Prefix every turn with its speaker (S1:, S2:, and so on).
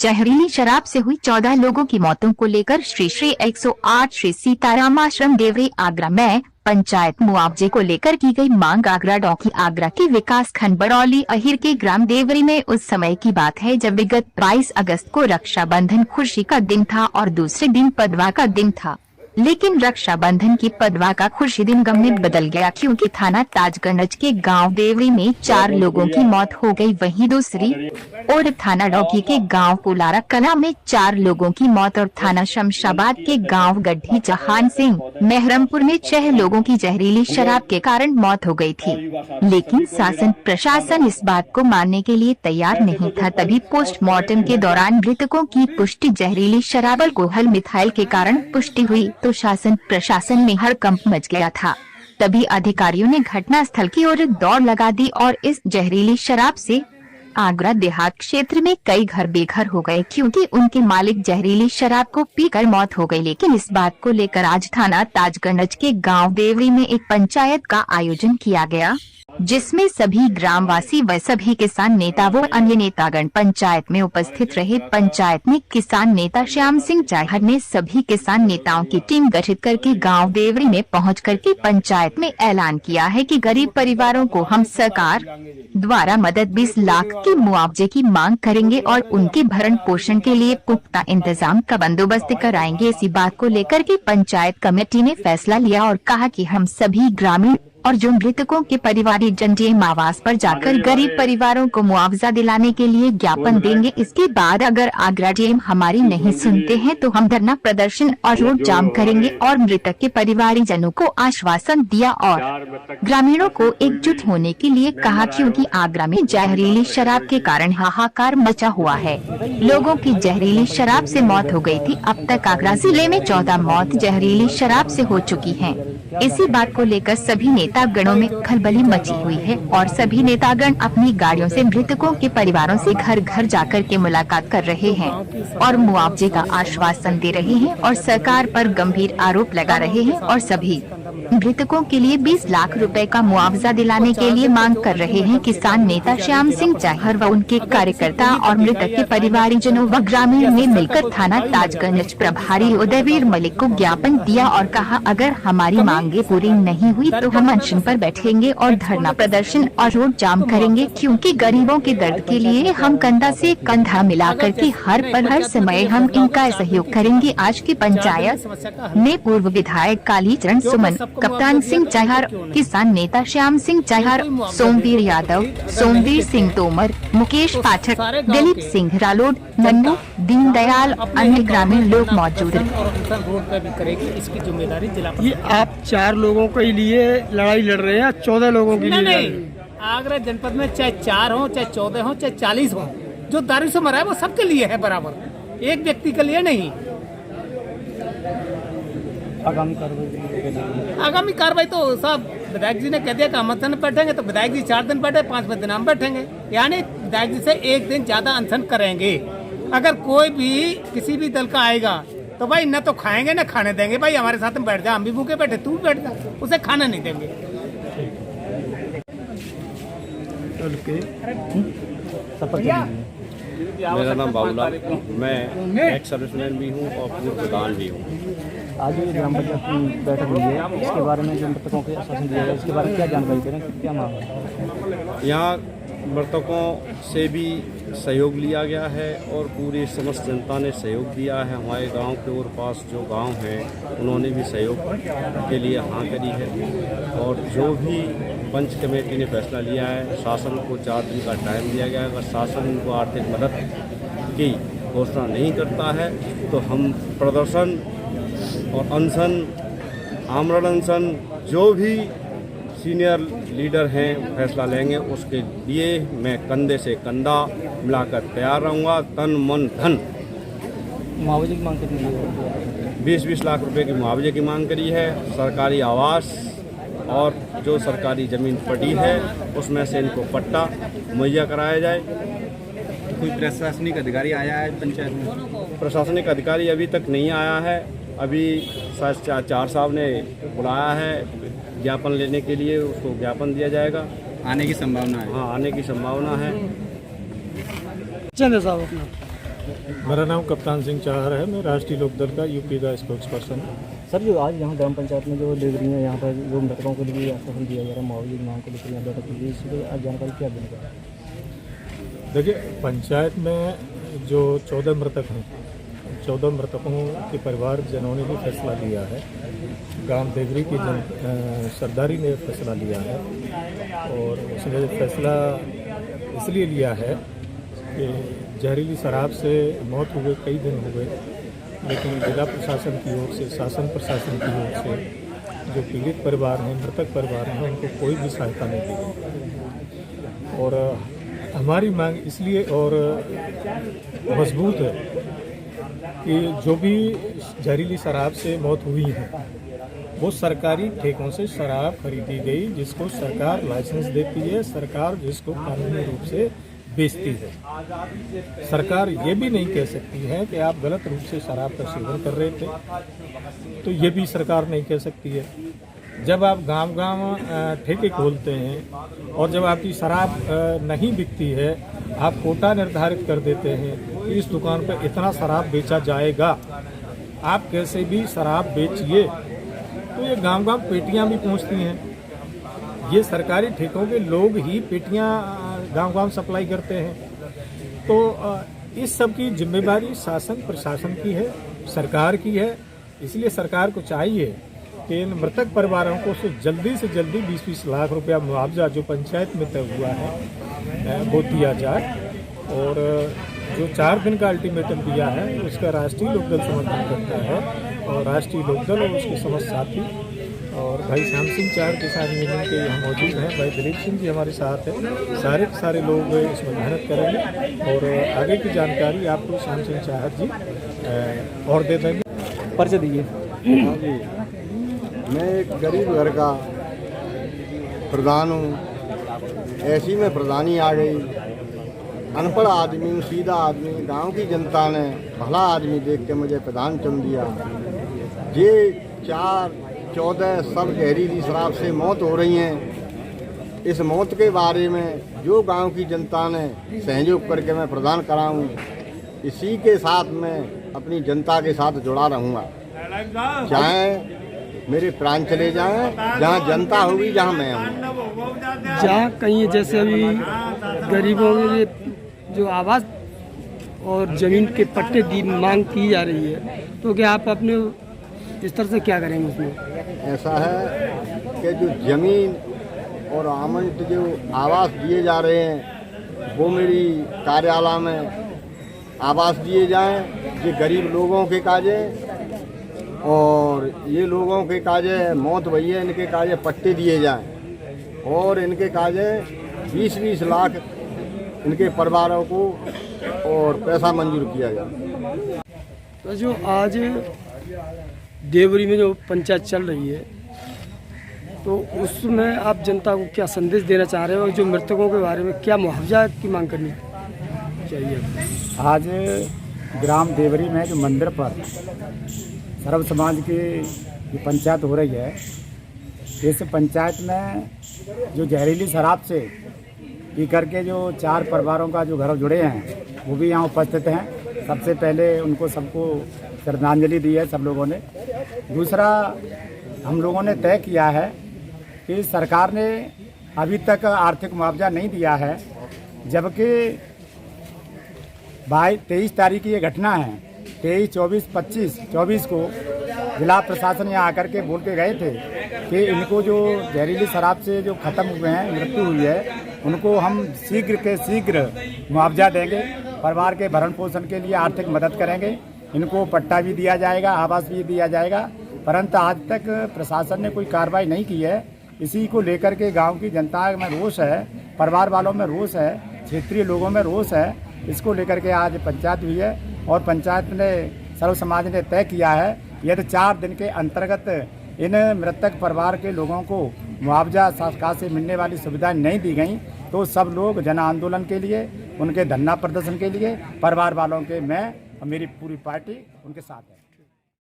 S1: जहरीली शराब से हुई 14 लोगों की मौतों को लेकर श्री 108 श्री सीताराम आश्रम देवरी आगरा में पंचायत मुआवजे को लेकर की गई मांग। आगरा डॉकी आगरा के विकास खंड बरौली अहिर के ग्राम देवरी में उस समय की बात है जब विगत 22 अगस्त को रक्षाबंधन खुशी का दिन था और दूसरे दिन पदवा का दिन था। लेकिन रक्षाबंधन की पदवा का खुशी दिन गम में बदल गया क्योंकि थाना ताजगंज के गांव देवरी में 4 लोगों की मौत हो गई। वहीं दूसरी और थाना डौकी के गांव पुलारा कला में 4 लोगों की मौत और थाना शमशाबाद के गांव गड्ढी जहान सिंह मेहरमपुर में 6 लोगों की जहरीली शराब के कारण मौत हो गई थी। लेकिन शासन प्रशासन इस बात को मानने के लिए तैयार नहीं था। तभी पोस्टमार्टम के दौरान मृतकों की पुष्टि जहरीली शराब अल्कोहल मिथाइल के कारण पुष्टि हुई तो शासन प्रशासन में हड़कंप मच गया था। तभी अधिकारियों ने घटना स्थल की ओर दौड़ लगा दी और इस जहरीली शराब से आगरा देहात क्षेत्र में कई घर बेघर हो गए क्योंकि उनके मालिक जहरीली शराब को पीकर मौत हो गई। लेकिन इस बात को लेकर आज थाना ताजगंज के गांव देवरी में एक पंचायत का आयोजन किया गया जिसमें सभी ग्रामवासी व सभी किसान नेता व अन्य नेतागण पंचायत में उपस्थित रहे। पंचायत में किसान नेता श्याम सिंह चाहर ने सभी किसान नेताओं की टीम गठित करके गांव देवरी में पहुंच करके पंचायत में ऐलान किया है कि गरीब परिवारों को हम सरकार द्वारा मदद 20 लाख की मुआवजे की मांग करेंगे और उनके भरण पोषण के लिए पुख्ता इंतजाम का बंदोबस्त कराएंगे। इसी बात को लेकर के पंचायत कमेटी ने फैसला लिया और कहा कि हम सभी ग्रामीण और जो मृतकों के परिवारी जन आवास पर जाकर गरीब परिवारों को मुआवजा दिलाने के लिए ज्ञापन देंगे। इसके बाद अगर आगरा डीएम हमारी नहीं सुनते हैं तो हम धरना प्रदर्शन और रोड जाम करेंगे और मृतक के परिवारी जनों को आश्वासन दिया और ग्रामीणों को एकजुट होने के लिए कहा क्योंकि आगरा में जहरीली शराब के कारण हाहाकार मचा हुआ है। लोगों की जहरीली शराब से मौत हो गई थी। अब तक आगरा जिले में 14 मौत जहरीली शराब से हो चुकी है। इसी बात को लेकर सभी नेतागणों में खलबली मची हुई है और सभी नेतागण अपनी गाड़ियों से मृतकों के परिवारों से घर घर जाकर के मुलाकात कर रहे हैं और मुआवजे का आश्वासन दे रहे हैं और सरकार पर गंभीर आरोप लगा रहे हैं और सभी मृतकों के लिए 20 लाख रुपए का मुआवजा दिलाने के लिए मांग कर रहे हैं। किसान नेता श्याम सिंह चाहर व उनके कार्यकर्ता और मृतक के परिवारजनों व ग्रामीण ने मिलकर थाना ताजगंज प्रभारी उदयवीर मलिक को ज्ञापन दिया और कहा अगर हमारी मांगे पूरी नहीं हुई तो हम अनशन पर बैठेंगे और धरना प्रदर्शन और रोड जाम करेंगे क्योंकि गरीबों के दर्द के लिए हम कंधा से कंधा मिलाकर के हर पल हर समय हम इनका सहयोग करेंगे। आज की पंचायत में पूर्व विधायक कालीचरण सुमन, कप्तान सिंह चाहर, किसान नेता श्याम सिंह चाहर, सोमवीर यादव, सोमवीर सिंह तोमर, मुकेश पाठक, दिलीप सिंह रालोड, नन्नू, दीनदयाल अन्य ग्रामीण लोग मौजूद
S2: इसकी जिम्मेदारी जिला।
S3: ये आप 4 लोगों के लिए लड़ाई लड़ रहे हैं, 14 लोगों के लिए?
S2: नहीं, आगरा जनपद में चाहे 4 हो, चाहे 14 हो, चाहे 40 हो, जो दारू से मरा है वो सबके लिए है बराबर, एक व्यक्ति के लिए नहीं। आगामी कार्रवाई तो सब विधायक जी ने कह दिया कि हम अनशन बैठेंगे तो विधायक जी 4 दिन बैठे, 5वें दिन हम बैठेंगे, यानी विधायक जी से 1 दिन ज्यादा अनशन करेंगे। अगर कोई भी किसी भी दल का आएगा तो भाई न तो खाएंगे न खाने देंगे। भाई हमारे साथ में बैठ जा, हम भी भूखे बैठे, तू भी बैठ जा, उसे खाना नहीं देंगे।
S4: मेरा नाम बाबूलाल, मैं एक्स सर्विसमैन भी हूँ और पूर्व प्रधान भी हूँ।
S3: आज ये ग्राम पंचायत की बैठक हुई है, इसके बारे में जो मृतकों के आश्वासन दिया है इसके बारे में क्या जानकारी दे रहे हैं, क्या मांग है?
S4: यहाँ मृतकों से भी सहयोग लिया गया है और पूरी समस्त जनता ने सहयोग दिया है। हमारे गांव के और पास जो गांव हैं उन्होंने भी सहयोग के लिए हाँ करी है और जो भी पंच कमेटी ने फैसला लिया है, शासन को 4 दिन का टाइम दिया गया है। अगर शासन उनको आर्थिक मदद की घोषणा नहीं करता है तो हम प्रदर्शन और अनशन, आमरण अनशन, जो भी सीनियर लीडर हैं फैसला लेंगे उसके लिए मैं कंधे से कंधा मिलाकर तैयार रहूँगा। तन मन धन
S3: मुआवजे की मांग करी,
S4: 20-20 लाख रुपए की मुआवजे की मांग करी है। सरकारी आवास और जो सरकारी ज़मीन पड़ी है उसमें से इनको पट्टा मुहैया कराया जाए।
S5: कोई प्रशासनिक अधिकारी आया है पंचायत में?
S4: प्रशासनिक अधिकारी अभी तक नहीं आया है। अभी चार साहब ने बुलाया है ज्ञापन लेने के लिए, उसको ज्ञापन दिया जाएगा।
S5: आने की संभावना है?
S4: हाँ, आने की संभावना है।
S3: चंद्र साहब अपना
S6: मेरा नाम कप्तान सिंह चाहर है। मैं राष्ट्रीय लोकदल का यूपी का स्पोक्स पर्सन हूँ।
S3: सर, जो आज यहाँ ग्राम पंचायत में जो लेबरी है, यहाँ पर जो मृतकों के लिए आश्वासन दिया जा रहा है, मुआवजे की मांग को लेकर यहाँ बैठक की गई, इसलिए आज जानकारी क्या देंगे?
S6: देखिए, पंचायत में जो 14 मृतक हैं, 14 मृतकों के परिवार जनों ने भी फैसला लिया है। ग्राम देवरी की सरदारी ने फैसला लिया है और उसने फैसला इसलिए लिया है कि जहरीली शराब से मौत हो गई, कई दिन हो गए, लेकिन जिला प्रशासन की ओर से, शासन प्रशासन की ओर से जो पीड़ित परिवार हैं, मृतक परिवार हैं, उनको कोई भी सहायता नहीं दी गई। और हमारी मांग इसलिए और मजबूत है कि जो भी जहरीली शराब से मौत हुई है वो सरकारी ठेकों से शराब खरीदी गई, जिसको सरकार लाइसेंस देती है, सरकार जिसको कानूनी रूप से बेचती है। सरकार ये भी नहीं कह सकती है कि आप गलत रूप से शराब का सेवन कर रहे थे, तो ये भी सरकार नहीं कह सकती है। जब आप गांव-गांव ठेके खोलते हैं और जब आपकी शराब नहीं बिकती है, आप कोटा निर्धारित कर देते हैं कि इस दुकान पर इतना शराब बेचा जाएगा, आप कैसे भी शराब बेचिए, तो ये गांव-गांव पेटियां भी पहुंचती हैं। ये सरकारी ठेकों के लोग ही पेटियां गांव-गांव सप्लाई करते हैं। तो इस सब की जिम्मेदारी शासन प्रशासन की है, सरकार की है। इसलिए सरकार को चाहिए कि इन मृतक परिवारों को जल्दी से जल्दी 20-20 लाख रुपया मुआवजा जो पंचायत में तय हुआ है वो दिया जाए। और जो 4 दिन का अल्टीमेटम दिया है उसका राष्ट्रीय लोकदल समर्थन करता है और राष्ट्रीय लोकदल और उसके समस्त साथी और भाई श्याम सिंह चाहर किसान यूनियन के यहाँ मौजूद हैं, भाई दिलीप सिंह जी हमारे साथ हैं। सारे के सारे लोग इसमें मेहनत करेंगे और आगे की जानकारी आपको श्याम सिंह चाहर जी और दे देंगे।
S3: परिचय दीजिए।
S7: हाँ जी, मैं एक गरीब घर का प्रधान हूँ। ऐसी में प्रधानी आ गई, अनपढ़ आदमी, सीधा आदमी, गांव की जनता ने भला आदमी देख के मुझे प्रधान चुन दिया। ये 4-14 सब जहरीली शराब से मौत हो रही हैं। इस मौत के बारे में जो गांव की जनता ने सहयोग करके मैं प्रदान कराऊं, इसी के साथ मैं अपनी जनता के साथ जुड़ा रहूँगा। चाहे मेरे प्राण चले जाएं, जहाँ जनता होगी जहाँ मैं हूँ।
S8: जहाँ कहीं जैसे अभी गरीबों के लिए जो आवास और ज़मीन के पट्टे की मांग की जा रही है, तो क्या आप अपने स्तर से क्या करेंगे उसमें?
S7: ऐसा है कि जो ज़मीन और आमंत्रित जो आवास दिए जा रहे हैं वो मेरी कार्यालय में आवास दिए जाएं। ये गरीब लोगों के काजे और ये लोगों के काजे मौत भई है, इनके काजे पट्टे दिए जाएं और इनके काजे 20-20 लाख इनके परिवारों को और पैसा मंजूर किया जाए।
S8: तो जो आज देवरी में जो पंचायत चल रही है, तो उसमें आप जनता को क्या संदेश देना चाह रहे हो और जो मृतकों के बारे में क्या मुआवजा की मांग करनी चाहिए?
S3: आज ग्राम देवरी में जो मंदिर पर सर्व समाज की जो पंचायत हो रही है, इस पंचायत में जो जहरीली शराब से पी करके जो 4 परिवारों का जो घर जुड़े हैं वो भी यहाँ उपस्थित हैं। सबसे पहले उनको सबको श्रद्धांजलि दी है सब लोगों ने। दूसरा, हम लोगों ने तय किया है कि सरकार ने अभी तक आर्थिक मुआवजा नहीं दिया है, जबकि 23 तारीख की ये घटना है। 23, 24, 25, 24 को जिला प्रशासन यहाँ आकर के बोल के गए थे कि इनको जो जहरीली शराब से जो ख़त्म हुए हैं, मृत्यु हुई है, उनको हम शीघ्र के शीघ्र मुआवजा देंगे, परिवार के भरण पोषण के लिए आर्थिक मदद करेंगे, इनको पट्टा भी दिया जाएगा, आवास भी दिया जाएगा। परंतु आज तक प्रशासन ने कोई कार्रवाई नहीं की है। इसी को लेकर के गांव की जनता में रोष है, परिवार वालों में रोष है, क्षेत्रीय लोगों में रोष है। इसको लेकर के आज पंचायत हुई है और पंचायत ने सर्व समाज ने तय किया है यदि 4 दिन के अंतर्गत इन मृतक परिवार के लोगों को मुआवजा सरकार से मिलने वाली सुविधाएं नहीं दी गई तो सब लोग जन आंदोलन के लिए, उनके धरना प्रदर्शन के लिए, परिवार वालों के मैं और मेरी पूरी पार्टी उनके साथ है।